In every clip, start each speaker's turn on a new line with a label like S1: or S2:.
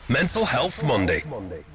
S1: Mental Health Monday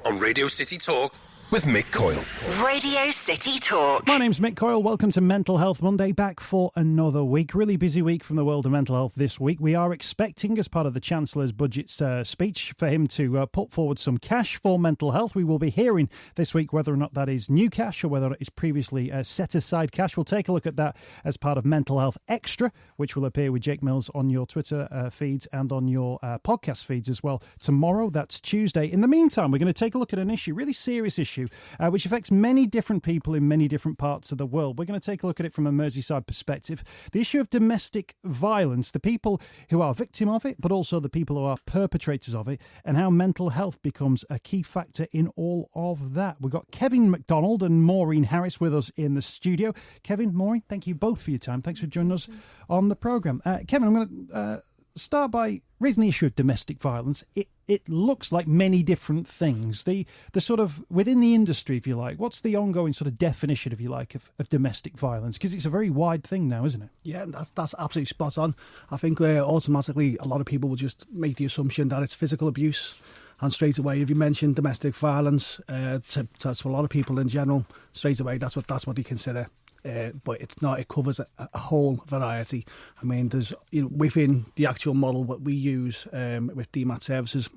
S1: on Radio City Talk with Mick Coyle.
S2: Radio City Talk.
S3: My name's Mick Coyle. Welcome to Mental Health Monday, back for another week. Really busy week from the world of mental health this week. We are expecting, as part of the Chancellor's budget speech, for him to put forward some cash for mental health. We will be hearing this week whether or not that is new cash or whether it is previously set-aside cash. We'll take a look at that as part of Mental Health Extra, which will appear with Jake Mills on your Twitter feeds and on your podcast feeds as well tomorrow. That's Tuesday. In the meantime, we're going to take a look at an issue, really serious issue, which affects many different people in many different parts of the world. We're going to take a look at it from a Merseyside perspective. The issue of domestic violence, the people who are victim of it, but also the people who are perpetrators of it, and how mental health becomes a key factor in all of that. We've got Kevin McDonald and Maureen Harris with us in the studio. Kevin, Maureen, thank you both for your time. Thanks for joining us on the programme. Kevin, I'm going to start by raising the issue of domestic violence. It looks like many different things. The sort of, within the industry, if you like, what's the ongoing sort of definition, if you like, of domestic violence? Because it's a very wide thing now, isn't it? Yeah,
S4: that's absolutely spot on. I think automatically a lot of people will just make the assumption that it's physical abuse. And straight away, if you mention domestic violence, to a lot of people in general, straight away, that's what they consider. But it's not. It covers a whole variety. I mean, there's within the actual model what we use with DMAT services,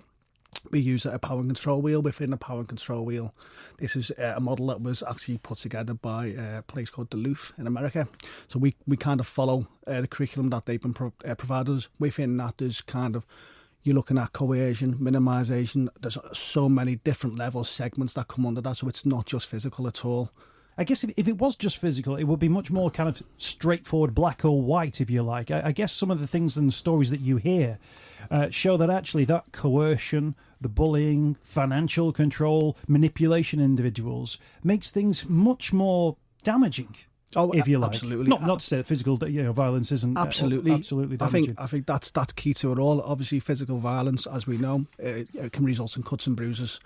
S4: we use a power and control wheel. Within the power and control wheel, this is a model that was actually put together by a place called Duluth in America. So we kind of follow the curriculum that they've been provided us. Within that, there's kind of, you're looking at coercion, minimisation. There's so many different levels, segments that come under that. So it's not just physical at all.
S3: I guess if it was just physical, it would be much more kind of straightforward, black or white, if you like. I guess some of the things and stories that you hear show that actually that coercion, the bullying, financial control, manipulation of individuals makes things much more damaging.
S4: Oh,
S3: if you like,
S4: absolutely.
S3: Not to say that physical, violence isn't
S4: absolutely
S3: damaging.
S4: I think that's key to it all. Obviously, physical violence, as we know, it can result in cuts and bruises.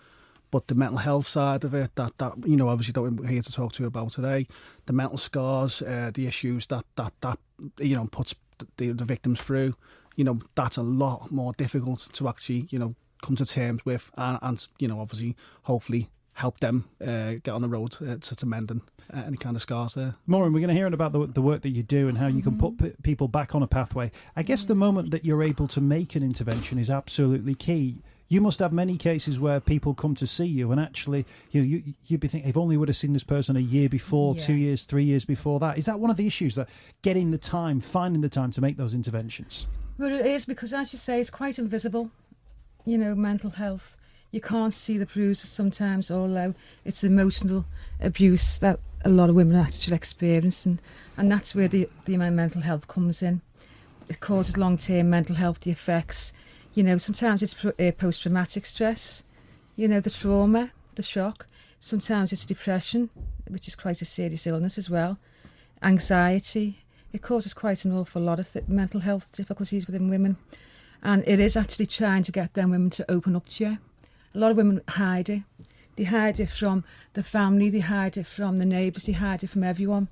S4: But the mental health side of it, that obviously that we're here to talk to you about today, the mental scars, the issues that puts the victims through, that's a lot more difficult to actually come to terms with, and obviously hopefully help them get on the road to mending any kind of scars there.
S3: Maureen, we're going to hear about the work that you do and how you can put people back on a pathway. I guess the moment that you're able to make an intervention is absolutely key. You must have many cases where people come to see you and actually you'd be thinking, if only would have seen this person a year before, 2 years, 3 years before that. Is that one of the issues, that getting the time, finding the time to make those interventions?
S5: Well, it is, because as you say, it's quite invisible, mental health. You can't see the bruises sometimes, although it's emotional abuse that a lot of women actually experience, and that's where the mental health comes in. It causes long-term mental health effects. Sometimes it's post-traumatic stress, the trauma, the shock. Sometimes it's depression, which is quite a serious illness as well. Anxiety. It causes quite an awful lot of mental health difficulties within women. And it is actually trying to get them women to open up to you. A lot of women hide it. They hide it from the family, they hide it from the neighbours, they hide it from everyone.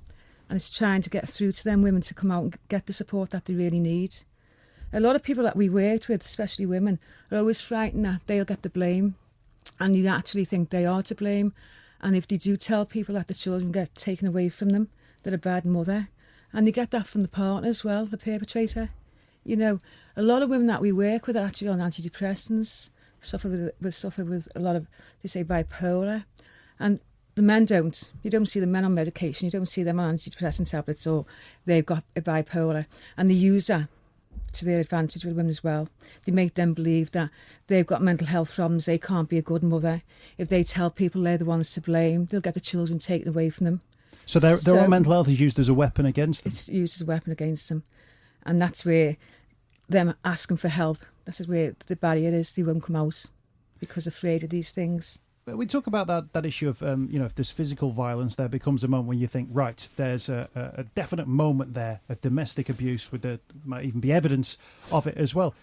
S5: And it's trying to get through to them women to come out and get the support that they really need. A lot of people that we worked with, especially women, are always frightened that they'll get the blame, and they actually think they are to blame. And if they do tell people that the children get taken away from them, they're a bad mother. And they get that from the partner as well, the perpetrator. A lot of women that we work with are actually on antidepressants, suffer with a lot of, they say, bipolar. And the men don't. You don't see the men on medication. You don't see them on antidepressant tablets, or they've got a bipolar. And they use that to their advantage with women as well. They make them believe that they've got mental health problems, they can't be a good mother. If they tell people they're the ones to blame, they'll get the children taken away from them.
S3: So their own mental health is used as a weapon against them?
S5: It's used as a weapon against them. And that's where them asking for help, that's where the barrier is. They won't come out because they're afraid of these things.
S3: We talk about that issue of, if there's physical violence, there becomes a moment when you think, right, there's a definite moment there of domestic abuse, might even be evidence of it as well.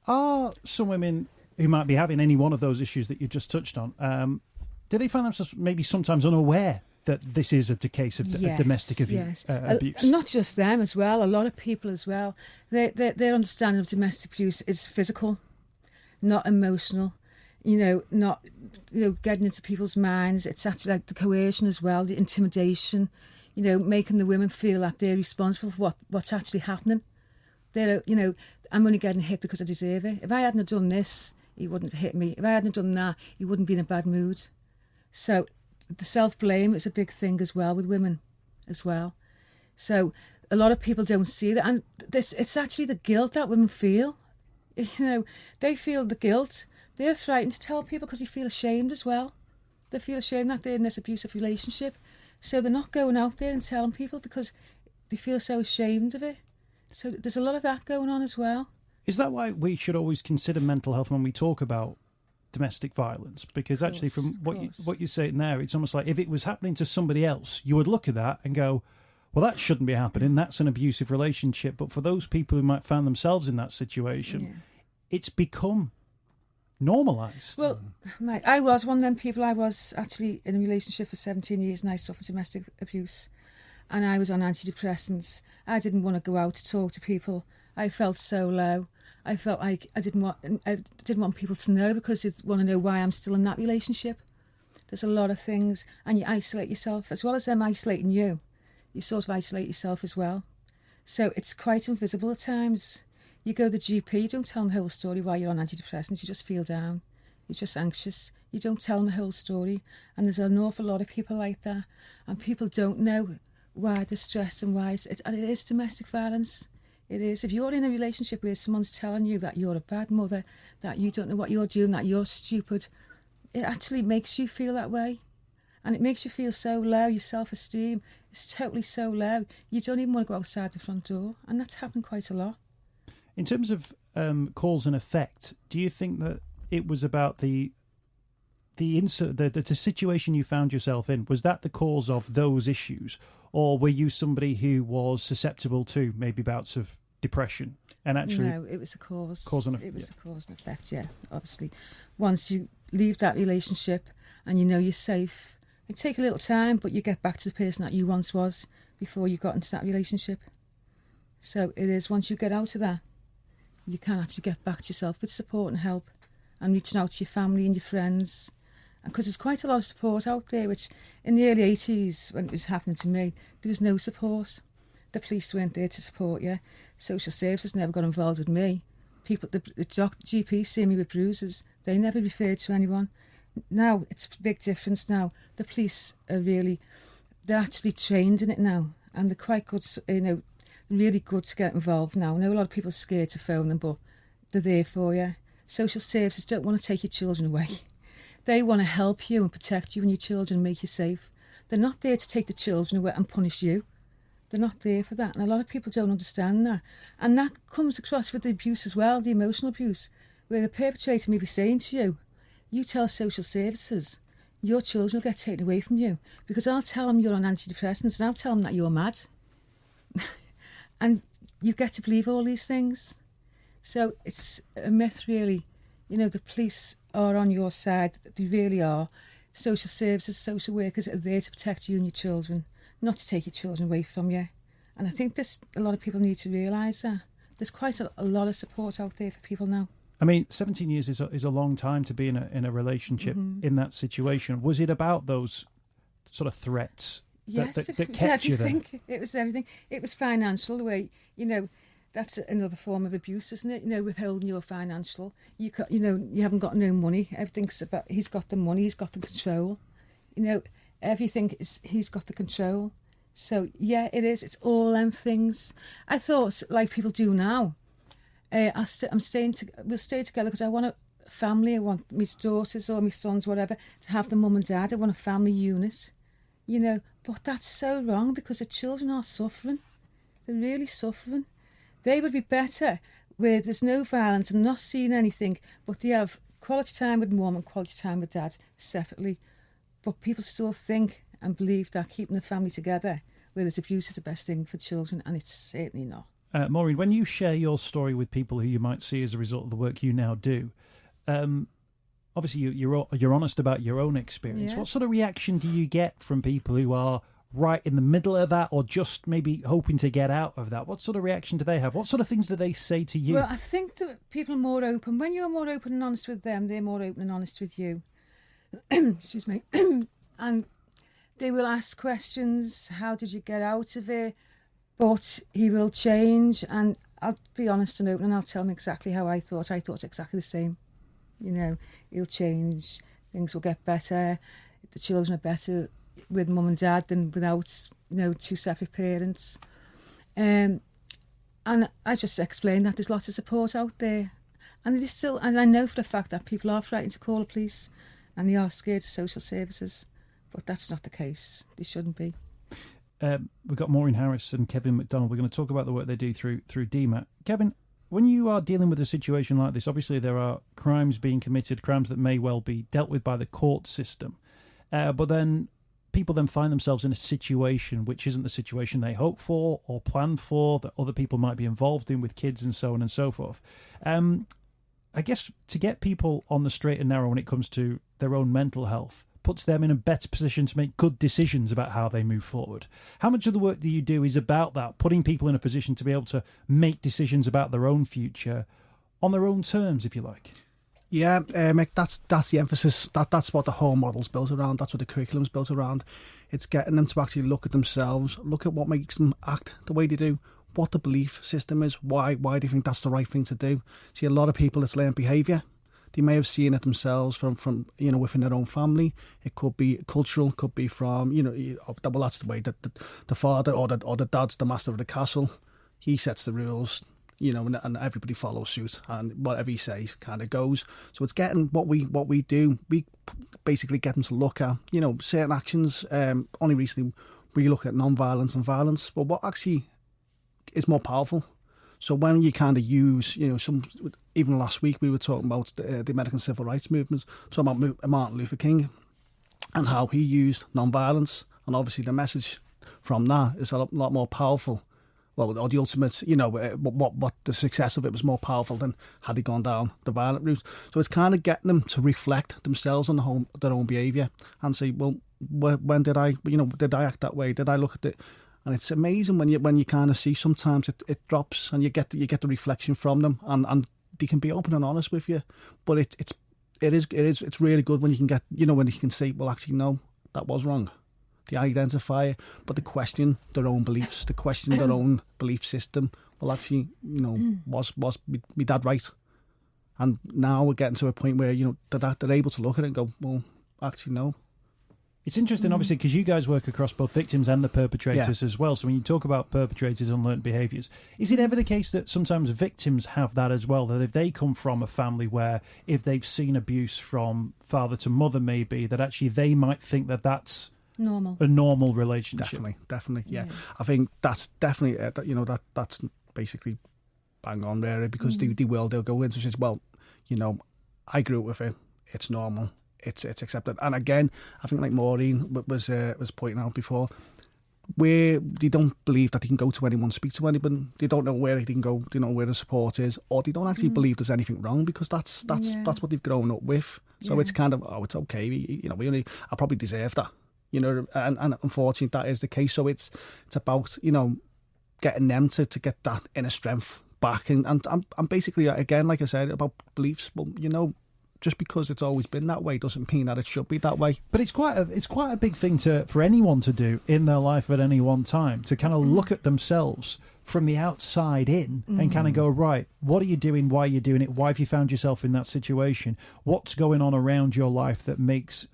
S3: Are some women who might be having any one of those issues that you just touched on, do they find themselves maybe sometimes unaware that this is a case of domestic abuse?
S5: Not just them as well, a lot of people as well. Their understanding of domestic abuse is physical, not emotional. not getting into people's minds. It's actually like the coercion as well, the intimidation, making the women feel that they're responsible for what's actually happening. They're, I'm only getting hit because I deserve it. If I hadn't done this, he wouldn't have hit me. If I hadn't done that, he wouldn't be in a bad mood. So the self-blame is a big thing as well with women as well. So a lot of people don't see that. And it's actually the guilt that women feel. They feel the guilt. They're frightened to tell people because they feel ashamed as well. They feel ashamed that they're in this abusive relationship. So they're not going out there and telling people because they feel so ashamed of it. So there's a lot of that going on as well.
S3: Is that why we should always consider mental health when we talk about domestic violence? Because actually from what you're saying there, it's almost like if it was happening to somebody else, you would look at that and go, well, that shouldn't be happening. That's an abusive relationship. But for those people who might find themselves in that situation, it's become normalised.
S5: Well, I was one of them people. I was actually in a relationship for 17 years and I suffered domestic abuse. And I was on antidepressants. I didn't want to go out to talk to people. I felt so low. I felt like I didn't want people to know because they want to know why I'm still in that relationship. There's a lot of things, and you isolate yourself as well as them isolating you. You sort of isolate yourself as well. So it's quite invisible at times. You go to the GP, you don't tell them the whole story why you're on antidepressants. You just feel down. You're just anxious. You don't tell them the whole story. And there's an awful lot of people like that, and people don't know why they're stressed and why and it is domestic violence. It is. If you're in a relationship where someone's telling you that you're a bad mother, that you don't know what you're doing, that you're stupid, it actually makes you feel that way. And it makes you feel so low. Your self-esteem is totally so low. You don't even want to go outside the front door. And that's happened quite a lot.
S3: In terms of cause and effect, do you think that it was about the situation you found yourself in? Was that the cause of those issues? Or were you somebody who was susceptible to maybe bouts of depression? And actually,
S5: no, it was a cause.
S3: It
S5: was a cause and effect, yeah, obviously. Once you leave that relationship and you know you're safe, it take a little time, but you get back to the person that you once was before you got into that relationship. So it is, once you get out of that, you can actually get back to yourself with support and help and reaching out to your family and your friends. Because there's quite a lot of support out there, which in the early 80s, when it was happening to me, there was no support. The police weren't there to support you. Social services never got involved with me. The GPs see me with bruises. They never referred to anyone. Now, it's a big difference now. The police are they're actually trained in it now. And they're quite good, really good to get involved now. I know a lot of people are scared to phone them, but they're there for you. Social services don't want to take your children away. They want to help you and protect you and your children and make you safe. They're not there to take the children away and punish you. They're not there for that. And a lot of people don't understand that. And that comes across with the abuse as well, the emotional abuse, where the perpetrator may be saying to you, you tell social services, your children will get taken away from you because I'll tell them you're on antidepressants and I'll tell them that you're mad. And you get to believe all these things. So it's a myth, really. The police are on your side. They really are. Social services, social workers are there to protect you and your children, not to take your children away from you. And I think a lot of people need to realise that. There's quite a lot of support out there for people now.
S3: I mean, 17 years is a long time to be in a relationship in that situation. Was it about those sort of threats that kept you there?
S5: It was everything. It was financial, the way, that's another form of abuse, isn't it? Withholding your financial. You haven't got no money. Everything's about, he's got the money, he's got the control. Everything he's got the control. So, yeah, it is. It's all them things. I thought, like people do now, we'll stay together because I want a family. I want my daughters or my sons, whatever, to have the mum and dad. I want a family unit, But that's so wrong because the children are suffering. They're really suffering. They would be better where there's no violence and not seeing anything, but they have quality time with mum and quality time with dad separately. But people still think and believe that keeping the family together where there's abuse is the best thing for children, and it's certainly not.
S3: Maureen, when you share your story with people who you might see as a result of the work you now do, obviously you're honest about your own experience.
S5: Yeah.
S3: What sort of reaction do you get from people who are right in the middle of that, or just maybe hoping to get out of that? What sort of reaction do they have? What sort of things do they say to you?
S5: Well, I think that people are more open. When you're more open and honest with them, they're more open and honest with you. Excuse me. And they will ask questions. How did you get out of it? But he will change, and I'll be honest and open, and I'll tell him exactly how I thought. I thought exactly the same. You know, he'll change. Things will get better. The children are better with mum and dad than without, two separate parents. And I just explained that there's lots of support out there. And there's still, and I know for a fact that people are frightened to call the police and they are scared of social services. But that's not the case. They shouldn't be.
S3: We've got Maureen Harris and Kevin McDonald. We're going to talk about the work they do through DMAT. Kevin, when you are dealing with a situation like this, obviously there are crimes being committed, crimes that may well be dealt with by the court system. But then people then find themselves in a situation which isn't the situation they hoped for or planned for, that other people might be involved in with kids and so on and so forth. I guess to get people on the straight and narrow when it comes to their own mental health puts them in a better position to make good decisions about how they move forward. How much of the work that you do is about that, putting people in a position to be able to make decisions about their own future on their own terms, if you like?
S4: Yeah, Mick, that's the emphasis. That's what the whole model's built around. That's what the curriculum's built around. It's getting them to actually look at themselves, look at what makes them act the way they do, what the belief system is, why they think that's the right thing to do. See, a lot of people, it's learned behaviour. They may have seen it themselves from within their own family. It could be cultural, could be from, well, that's the way that the father or the dad's the master of the castle. He sets the rules, and everybody follows suit, and whatever he says kind of goes. So it's getting what we do. We basically get them to look at, certain actions. Only recently we look at non-violence and violence. But what actually is more powerful? So when you kind of use, even last week we were talking about the American Civil Rights Movement, talking about Martin Luther King and how he used non-violence, and obviously the message from that is a lot more powerful. Well, or the ultimate, what the success of it was more powerful than had he gone down the violent route. So it's kind of getting them to reflect themselves on their own behaviour and say, well, when did I act that way? Did I look at it? And it's amazing when you kind of see sometimes it drops and you get the reflection from them, and they can be open and honest with you. But it's really good when you can get, when you can say, well, actually, no, that was wrong. They identify it, but they question their own beliefs, they question their own belief system. Well, actually, was my dad right? And now we're getting to a point where, they're able to look at it and go, well, actually, no.
S3: It's interesting, obviously, because you guys work across both victims and the perpetrators as well. So when you talk about perpetrators and learnt behaviours, is it ever the case that sometimes victims have that as well? That if they come from a family where, if they've seen abuse from father to mother, maybe, that actually they might think that that's
S5: normal,
S3: a normal relationship?
S4: Definitely, yeah. I think that's definitely, that's basically bang on, really, because they'll go into it, well, I grew up with it, it's normal. It's accepted. And again, I think like Maureen was pointing out before, where they don't believe that they can go to anyone, speak to anyone, they don't know where they can go, they don't know where the support is, or they don't actually believe there's anything wrong, because that's what they've grown up with. So it's kind of, it's okay, I probably deserve that, and unfortunately that is the case. So it's about, getting them to get that inner strength back, and basically, again, like I said, about beliefs. Well, just because it's always been that way doesn't mean that it should be that way.
S3: But it's quite a big thing for anyone to do in their life at any one time, to kind of look at themselves from the outside in and kind of go, right, what are you doing? Why are you doing it? Why have you found yourself in that situation? What's going on around your life that means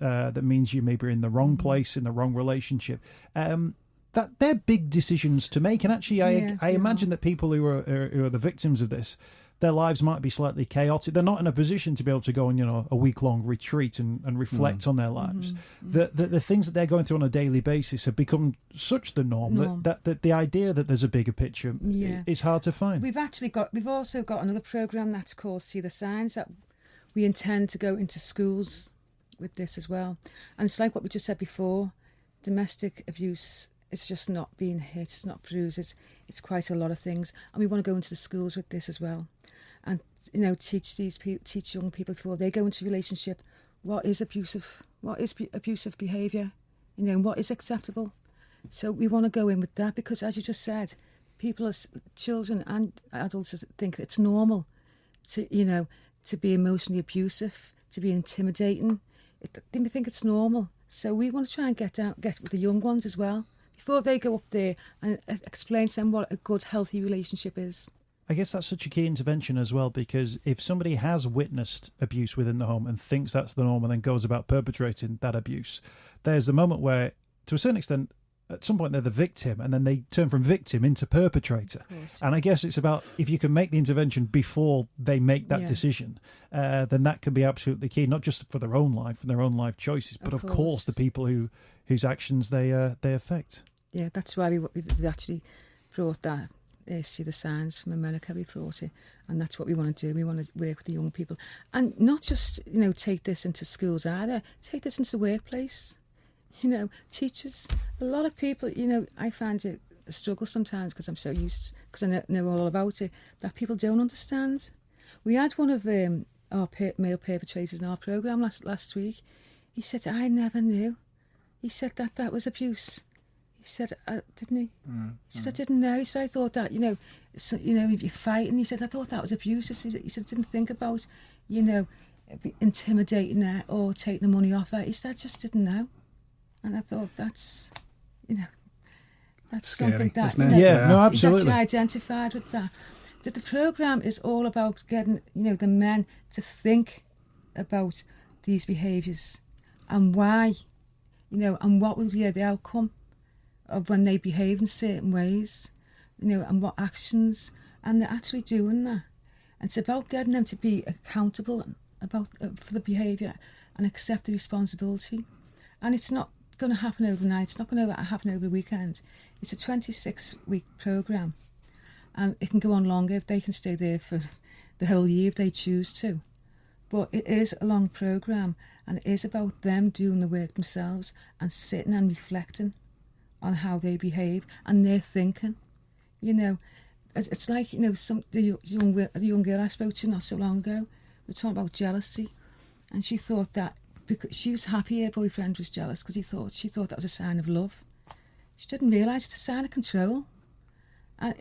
S3: you maybe are in the wrong place, in the wrong relationship? That they're big decisions to make, and actually, I imagine that people who are the victims of this, their lives might be slightly chaotic. They're not in a position to be able to go on, a week-long retreat and reflect on their lives. The things that they're going through on a daily basis have become such the norm. That the idea that there's a bigger picture is hard to find.
S5: We've also got another programme that's called See the Signs, that we intend to go into schools with this as well. And it's like what we just said before, domestic abuse, it's just not being hit, it's not bruised, it's quite a lot of things. And we want to go into the schools with this as well. And, teach young people before they go into a relationship, what is abusive behaviour, and what is acceptable. So we want to go in with that because, as you just said, people, children and adults, think it's normal to, to be emotionally abusive, to be intimidating. They think it's normal. So we want to try and get with the young ones as well, before they go up there, and explain to them what a good, healthy relationship is.
S3: I guess that's such a key intervention as well, because if somebody has witnessed abuse within the home and thinks that's the norm and then goes about perpetrating that abuse, there's a moment where, to a certain extent, at some point they're the victim, and then they turn from victim into perpetrator. And I guess it's about, if you can make the intervention before they make that decision, then that can be absolutely key, not just for their own life and their own life choices, but of course the people whose actions they affect. Yeah,
S5: that's why we've actually brought that. See the signs from America, we brought it, and that's what we want to do. We want to work with the young people, and not just take this into schools either. Take this into the workplace. Teachers. A lot of people. I find it a struggle sometimes because I'm so used, because I know all about it, that people don't understand. We had one of our male perpetrators in our programme last week. He said, "I never knew." He said that was abuse. He said, didn't he? He said, "I didn't know." He said, "I thought that, if you're fighting," he said, "I thought that was abuse." He said, "I didn't think about, intimidating her or taking the money off her." He said, "I just didn't know." And I thought that's
S4: scary,
S5: something that,
S4: isn't it?
S3: No, absolutely.
S5: He's actually identified with that. That the programme is all about getting, the men to think about these behaviours and why, and what will be the outcome of when they behave in certain ways, and what actions, and they're actually doing that. And it's about getting them to be accountable for the behaviour and accept the responsibility. And it's not going to happen overnight. It's not going to happen over a weekend. It's a 26-week programme, and it can go on longer if they can stay there for the whole year if they choose to. But it is a long programme, and it is about them doing the work themselves and sitting and reflecting on how they behave and their thinking. It's like, the young girl I spoke to not so long ago, we were talking about jealousy, and she thought that because she was happy her boyfriend was jealous because she thought that was a sign of love. She didn't realise it's a sign of control. And,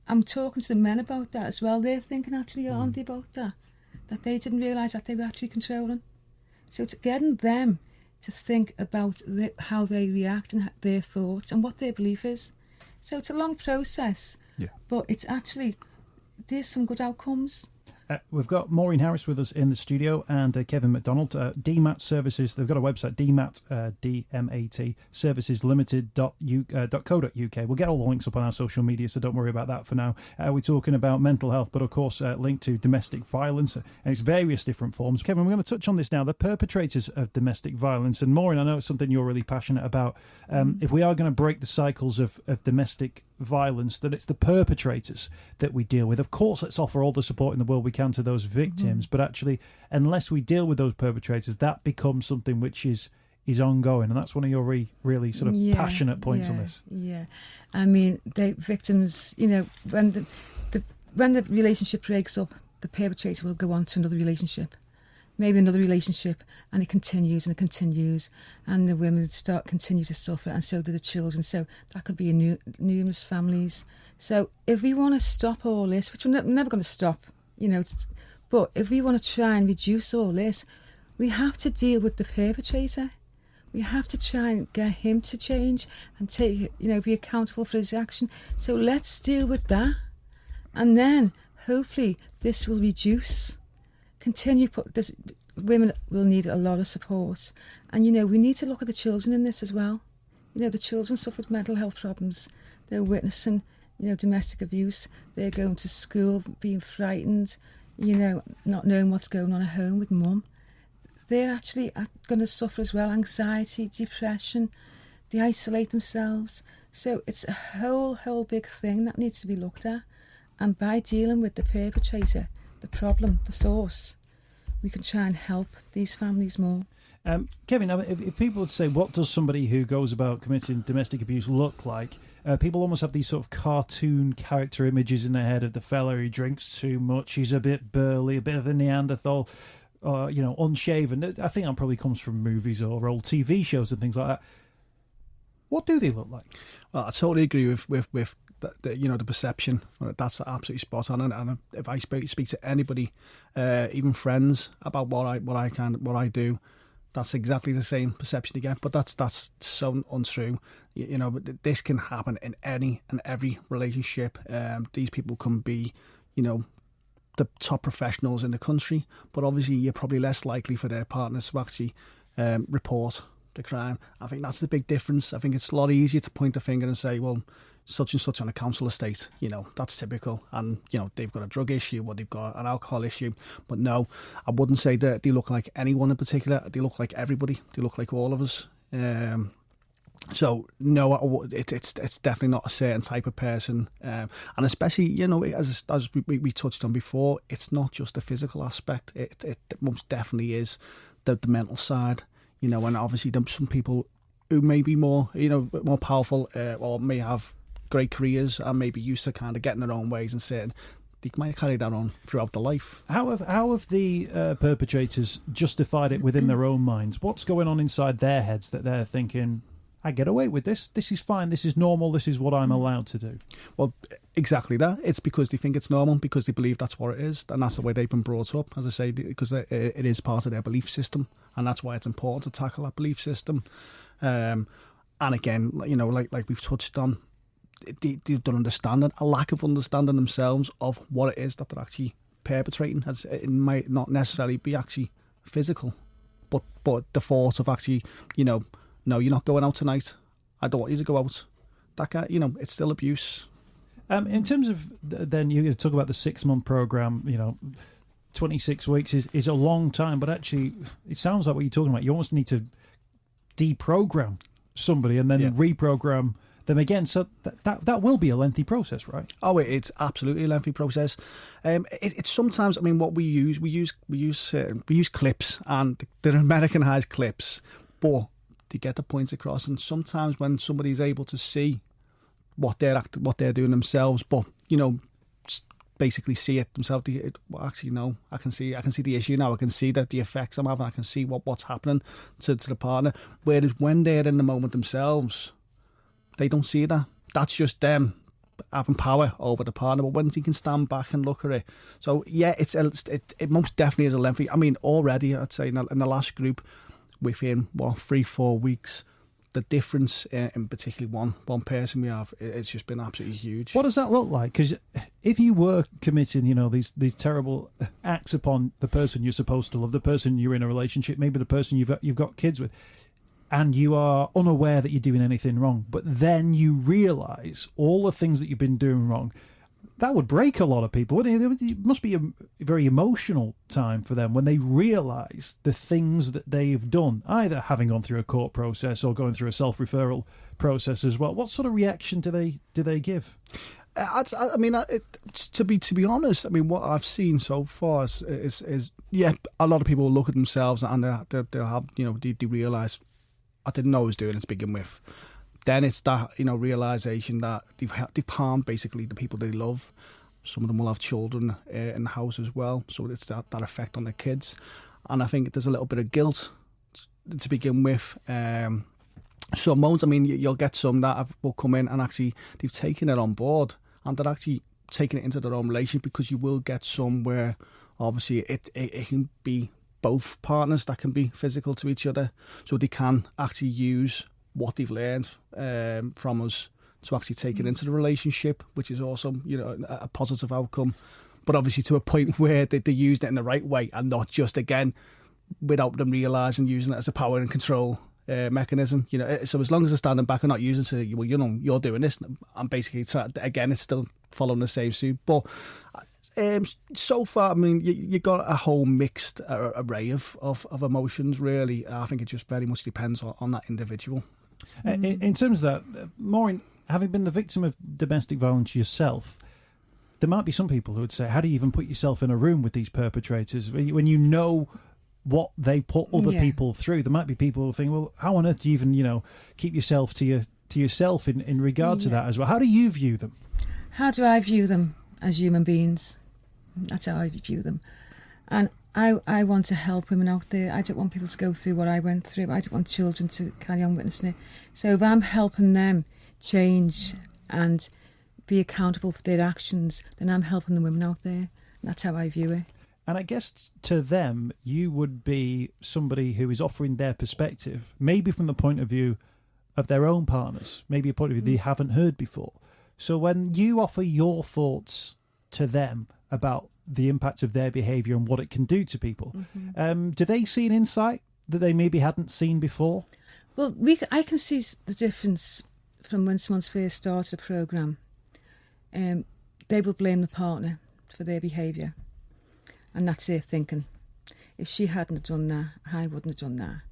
S5: I'm talking to the men about that as well. They're thinking actually, aren't they, about that they didn't realise that they were actually controlling. So it's getting them to think about how they react and their thoughts and what their belief is. So it's a long process, but it's actually, there's some good outcomes.
S3: We've got Maureen Harris with us in the studio, and Kevin McDonald. DMAT Services, they've got a website, DMAT, DMAT, serviceslimited.co.uk. We'll get all the links up on our social media, so don't worry about that for now. We're talking about mental health, but of course linked to domestic violence and its various different forms. Kevin, we're going to touch on this now, the perpetrators of domestic violence. And Maureen, I know it's something you're really passionate about. If we are going to break the cycles of domestic violence, that it's the perpetrators that we deal with. Of course, let's offer all the support in the world we can to those victims, but actually, unless we deal with those perpetrators, that becomes something which is ongoing, and that's one of your really sort of passionate points on this. Yeah,
S5: I mean, the victims, when the relationship breaks up, the perpetrator will go on to another relationship, maybe another relationship, and it continues, and the women continue to suffer, and so do the children. So that could be numerous families. So if we want to stop all this, which we're never going to stop, but if we want to try and reduce all this, we have to deal with the perpetrator. We have to try and get him to change and be accountable for his action. So let's deal with that, and then hopefully this will reduce. Women will need a lot of support, and we need to look at the children in this as well. The children suffer mental health problems. They're witnessing domestic abuse. They're going to school being frightened, not knowing what's going on at home with mum. They're actually going to suffer as well, anxiety, depression. They isolate themselves. So it's a whole big thing that needs to be looked at. And by dealing with the perpetrator, the problem, the source, we can try and help these families more.
S3: Kevin, if people would say, what does somebody who goes about committing domestic abuse look like? People almost have these sort of cartoon character images in their head of the fella who drinks too much, he's a bit burly, a bit of a Neanderthal, unshaven. I think that probably comes from movies or old TV shows and things like that. What do they look like?
S4: Well, I totally agree with the perception. That's absolutely spot on. And if I speak to anybody, even friends, about what I do, that's exactly the same perception you get. But that's so untrue. But this can happen in any and every relationship. These people can be, the top professionals in the country, but obviously you're probably less likely for their partners to actually report the crime. I think that's the big difference. I think it's a lot easier to point the finger and say, well, such and such on a council estate, that's typical, and they've got a drug issue or they've got an alcohol issue. But no, I wouldn't say that they look like anyone in particular. They look like everybody. They look like all of us. So no, it's definitely not a certain type of person, and especially as we touched on before, it's not just the physical aspect. It most definitely is the mental side. And obviously there's some people who may be more more powerful or may have great careers and maybe used to kind of getting their own ways and saying they might carry that on throughout their life.
S3: How have the perpetrators justified it within their own minds? What's going on inside their heads that they're thinking, I get away with this. This is fine. This is normal. This is what I'm allowed to do.
S4: Well, exactly that. It's because they think it's normal, because they believe that's what it is, and that's the way they've been brought up, as I say, because it is part of their belief system, and that's why it's important to tackle that belief system. And again, like we've touched on, they don't understand it, a lack of understanding themselves of what it is that they're actually perpetrating. As it might not necessarily be actually physical, but the thought of actually, no, you're not going out tonight, I don't want you to go out. That guy, it's still abuse.
S3: In terms of, then you talk about the 6-month programme, 26 weeks is a long time, but actually it sounds like what you're talking about. You almost need to deprogram somebody and then reprogram them again. So that will be a lengthy process, right? Oh,
S4: it's absolutely a lengthy process. It's sometimes, what we use clips, and they're Americanized clips, but to get the points across. And sometimes when somebody's able to see what they're doing themselves, but basically see it themselves, actually no, I can see the issue now. I can see that the effects I'm having. I can see what's happening to the partner. Whereas when they're in the moment themselves, they don't see that. That's just them having power over the partner. But when you can stand back and look at it, so yeah, it most definitely is a lengthy. Already I'd say in the last group, within 3-4 weeks, the difference in particularly one person we have, it's just been absolutely huge.
S3: What does that look like? Because if you were committing, these terrible acts upon the person you're supposed to love, the person you're in a relationship, maybe the person you've got kids with, and you are unaware that you're doing anything wrong, but then you realise all the things that you've been doing wrong, that would break a lot of people, wouldn't it? It must be a very emotional time for them when they realise the things that they've done, either having gone through a court process or going through a self-referral process as well. What sort of reaction do they give?
S4: To be honest, what I've seen so far is a lot of people will look at themselves and they'll have, they realise, I didn't know I was doing it to begin with. Then it's that, realisation that they've harmed basically the people they love. Some of them will have children in the house as well, so it's that effect on the kids. And I think there's a little bit of guilt to begin with. Some moments, you'll get some that will come in and actually they've taken it on board and they're actually taking it into their own relationship, because you will get some where obviously it can be both partners that can be physical to each other, so they can actually use what they've learned from us to actually take it into the relationship, which is also a positive outcome. But obviously to a point where they used it in the right way and not just, again, without them realising, using it as a power and control mechanism. So as long as they're standing back and not using it to, you're doing this, and basically again it's still following the same suit. But so far, you got a whole mixed array of emotions, really. I think it just very much depends on that individual.
S3: In terms of that, Maureen, having been the victim of domestic violence yourself, there might be some people who would say, how do you even put yourself in a room with these perpetrators when you know what they put other people through? There might be people who think, well, how on earth do you even, keep yourself to yourself in regard to that as well? How do you view them?
S5: How do I view them? As human beings. That's how I view them. And I want to help women out there. I don't want people to go through what I went through. I don't want children to carry on witnessing it. So if I'm helping them change and be accountable for their actions, then I'm helping the women out there. And that's how I view it.
S3: And I guess to them, you would be somebody who is offering their perspective, maybe from the point of view of their own partners, maybe a point of view they haven't heard before. So when you offer your thoughts to them about the impact of their behaviour and what it can do to people, do they see an insight that they maybe hadn't seen before?
S5: Well, I can see the difference from when someone's first started a programme. They will blame the partner for their behaviour, and that's their thinking. If she hadn't have done that, I wouldn't have done that.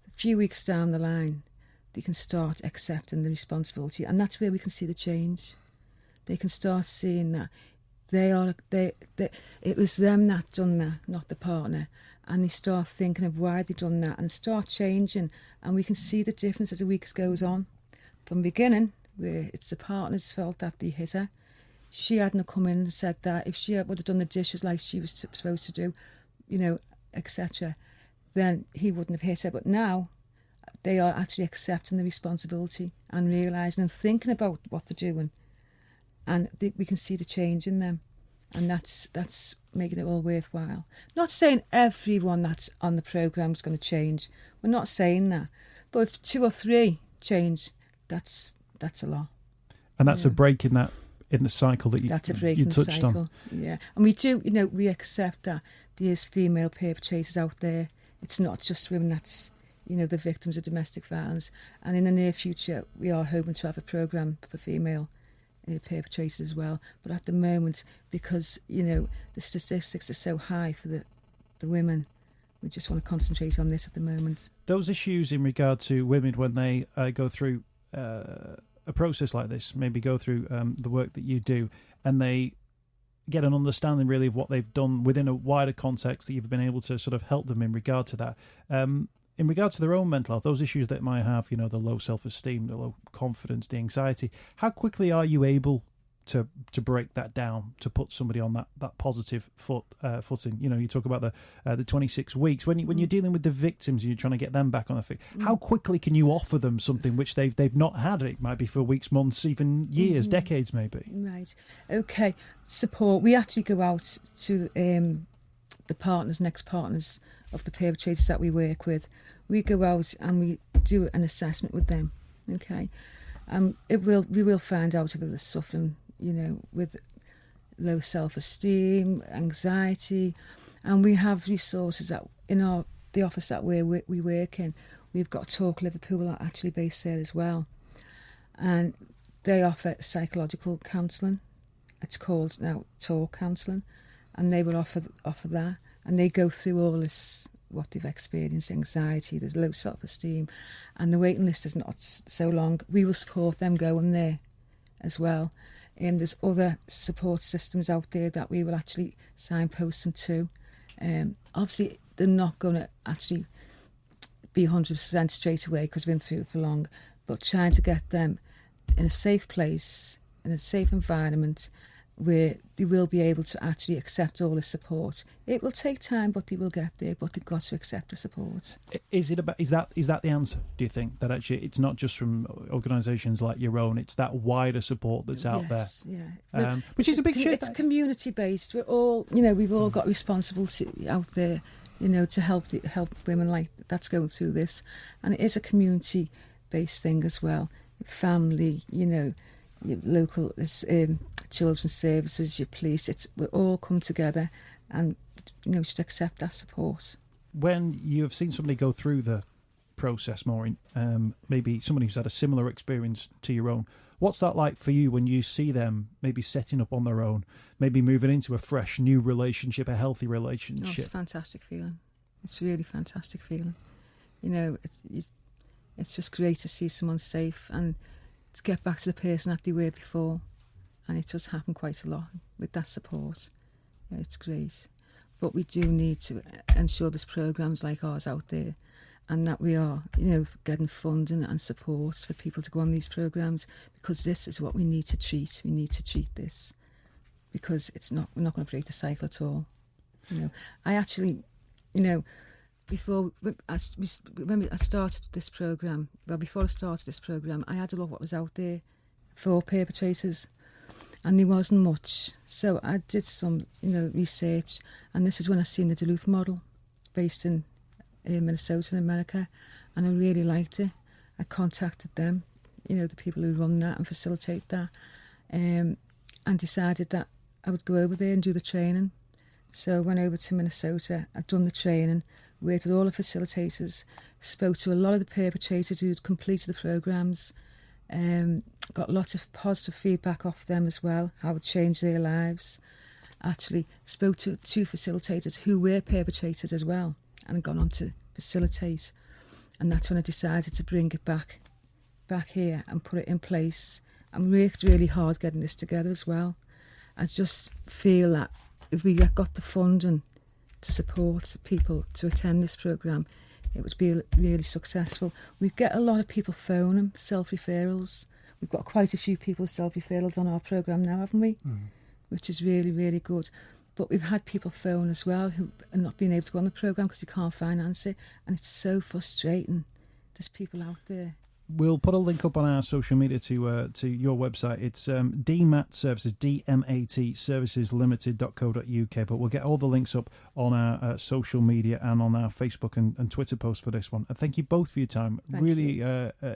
S5: A few weeks down the line, they can start accepting the responsibility, and that's where we can see the change. They can start seeing that it was them that done that, not the partner, and they start thinking of why they done that and start changing, and we can see the difference as the weeks goes on. From the beginning, where it's the partner's fault that they hit her, she hadn't come in and said that. If she would have done the dishes like she was supposed to do, etc., then he wouldn't have hit her. But now they are actually accepting the responsibility and realising and thinking about what they're doing, and we can see the change in them, and that's making it all worthwhile. Not saying everyone that's on the programme is going to change. We're not saying that, but if 2 or 3 change, that's a lot.
S3: And that's a break in the cycle that
S5: that's a break
S3: you
S5: in the
S3: touched
S5: cycle.
S3: on.
S5: Yeah, and we do. We accept that there's female perpetrators out there. It's not just women that's the victims of domestic violence. And in the near future, we are hoping to have a programme for female perpetrators as well. But at the moment, because the statistics are so high for the women, we just want to concentrate on this at the moment.
S3: Those issues in regard to women when they go through a process like this, maybe go through the work that you do, and they get an understanding really of what they've done within a wider context, that you've been able to sort of help them in regard to that. In regard to their own mental health, those issues that might have, the low self-esteem, the low confidence, the anxiety, how quickly are you able to break that down, to put somebody on that positive footing? You talk about the 26 weeks. When you're dealing with the victims and you're trying to get them back on their feet, how quickly can you offer them something which they've not had? It might be for weeks, months, even years, decades maybe.
S5: Right. Okay. Support. We actually go out to the ex-partners of the perpetrators that we work with. We go out and we do an assessment with them. Okay. We will find out if they're suffering, with low self-esteem, anxiety, and we have resources that in the office that we work in. We've got Talk Liverpool actually based there as well, and they offer psychological counselling. It's called now Talk Counselling, and they will offer that, and they go through all this, what they've experienced, anxiety, there's low self-esteem, and the waiting list is not so long. We will support them going there as well. And there's other support systems out there that we will actually signpost them to. Obviously, they're not going to actually be 100% straight away because we've been through it for long, but trying to get them in a safe place, in a safe environment, where they will be able to actually accept all the support. It will take time, but they will get there, but they've got to accept the support. Is
S3: that the answer, do you think? That actually it's not just from organisations like your own, it's that wider support that's out there?
S5: Yeah.
S3: Which is a big shift.
S5: It's community-based. We're all, we've all got responsibility out there, to help women like that's going through this. And it is a community-based thing as well. Family, your local children's services, your police, we all come together and should accept that support.
S3: When you've seen somebody go through the process, Maureen, maybe somebody who's had a similar experience to your own, what's that like for you when you see them maybe setting up on their own, maybe moving into a fresh new relationship, a healthy relationship?
S5: It's a fantastic feeling. It's a really fantastic feeling. It's just great to see someone safe and to get back to the person that they were before. And it does happen quite a lot with that support. Yeah, it's great. But we do need to ensure there's programmes like ours out there, and that we are, getting funding and support for people to go on these programmes, because this is what we need to treat. We need to treat this, because we're not going to break the cycle at all. I actually, before I started this programme, before I started this programme, I had a look what was out there for perpetrators, and there wasn't much. So I did some, research, and this is when I seen the Duluth model, based in Minnesota in America, and I really liked it. I contacted them, the people who run that and facilitate that, and decided that I would go over there and do the training. So I went over to Minnesota, I'd done the training, worked with all the facilitators, spoke to a lot of the perpetrators who'd completed the programmes, got lots of positive feedback off them as well, how it changed their lives. Actually spoke to 2 facilitators who were perpetrators as well and gone on to facilitate. And that's when I decided to bring it back here and put it in place. And worked really hard getting this together as well. I just feel that if we got the funding to support people to attend this programme, it would be really successful. We get a lot of people phoning, self-referrals. We've got quite a few people self-referrals on our programme now, haven't we? Which is really, really good. But we've had people phone as well who are not being able to go on the programme because they can't finance it. And it's so frustrating. There's people out there.
S3: We'll put a link up on our social media to your website. It's DMAT Services, DMAT Services Limited.co.uk. But we'll get all the links up on our social media and on our Facebook and Twitter posts for this one. And thank you both for your time. Really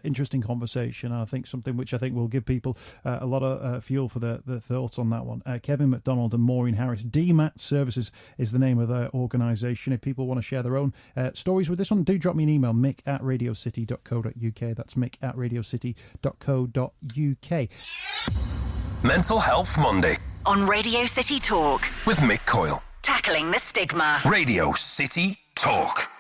S3: interesting conversation. And I think something which I think will give people a lot of fuel for their thoughts on that one. Kevin McDonald and Maureen Harris. DMAT Services is the name of their organisation. If people want to share their own stories with this one, do drop me an email, mick@radiocity.co.uk. That's mick@radiocity.co.uk.
S1: Mental Health Monday
S2: On Radio City Talk.
S1: with Mick Coyle.
S2: Tackling the stigma.
S1: Radio City Talk.